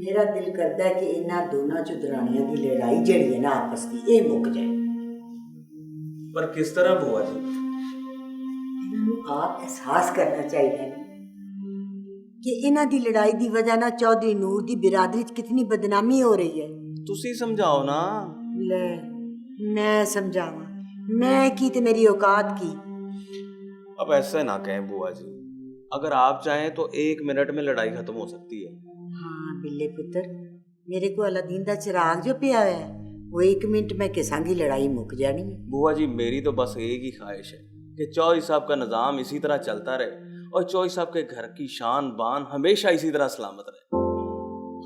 मेरा दिल करता है कि इन्हां दोनों च दरानियां की लड़ाई जड़ी है ना आपस की ये मुक जाए। पर किस तरह बुआ जी? इन्होंने आप एहसास करना चाहिए कि इन्हां दी लड़ाई की वजह ना चौधरी नूर दी बिरादरी च कितनी बदनामी हो रही है। तुसी समझाओ ना। ले मैं समझावा, मैं की ते मेरी औकात की। अब ऐसे ना कहें बुआ जी, अगर आप चाहें तो 1 मिनट में लड़ाई खत्म हो सकती है। हाँ बिल्ले पुत्र, मेरे को अलादीन दा चिराग जो पिया है वो 1 मिनट में किसांगी लड़ाई मुक जानी है। बुआ जी मेरी तो बस एक ही ख्वाहिश है कि चौधरी साहब का निज़ाम इसी तरह चलता रहे और चौधरी साहब के घर की शान बान हमेशा इसी तरह सलामत रहे।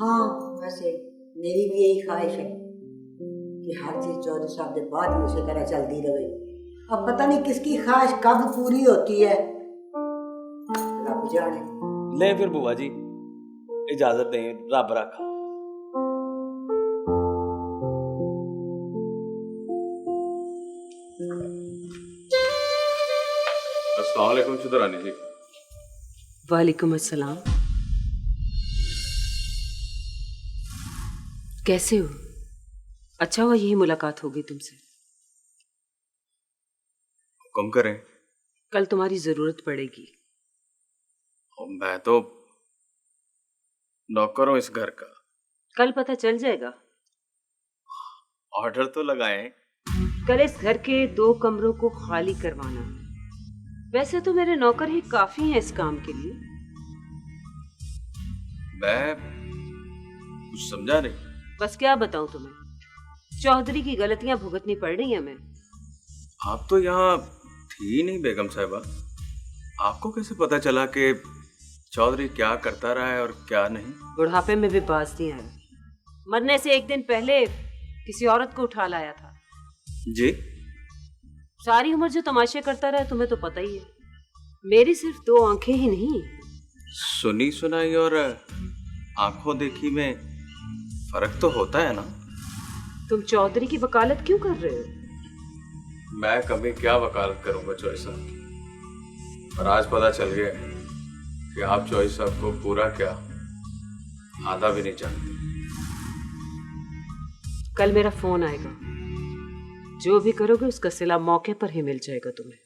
हाँ वैसे मेरी भी यही ख्वाहिश है कि हर चीज चौधरी साहब के बाद भी उसी तरह चलती रहे। अब पता नहीं किसकी ख्वाहिश कब पूरी होती है, रब जाने। ले फिर बुआ जी इजाजत दें, रब रखा। अस्सलाम वालेकुम शुदरानी जी। वालेकुम अस्सलाम। कैसे हो? अच्छा हुआ यही मुलाकात हो गई तुमसे। हुक्म करें। कल तुम्हारी जरूरत पड़ेगी। और मैं तो नौकर हूं इस घर का। कल पता चल जाएगा। ऑर्डर तो लगाएं। कल इस घर के 2 कमरों को खाली करवाना। वैसे तो मेरे नौकर ही काफी हैं इस काम के लिए। मैं कुछ समझा नहीं। बस क्या बताऊं तुम्हें, चौधरी की गलतियां भुगतनी पड़ रही हैं हमें। आप तो यहाँ थी नहीं बेगम साहिबा, आपको कैसे पता चला कि चौधरी क्या करता रहा है और क्या नहीं? बुढ़ापे में भी बाज नहीं आया। मरने से 1 दिन पहले किसी औरत को उठा लाया था। जी? सारी उम्र जो तमाशे करता रहा तुम्हें तो पता ही है। मेरी सिर्फ 2 आंखें ही नहीं। सुनी सुनाई और आंखों देखी में फर्क तो होता है ना। तुम चौधरी की वकालत क्यों कर रहे हो? मैं कभी क्या वकालत करूंगा चौधरी साहब की, पर आज पता चल गया कि आप चौधरी साहब को पूरा क्या आधा भी नहीं जानते। कल मेरा फोन आएगा, जो भी करोगे उसका सिला मौके पर ही मिल जाएगा तुम्हें।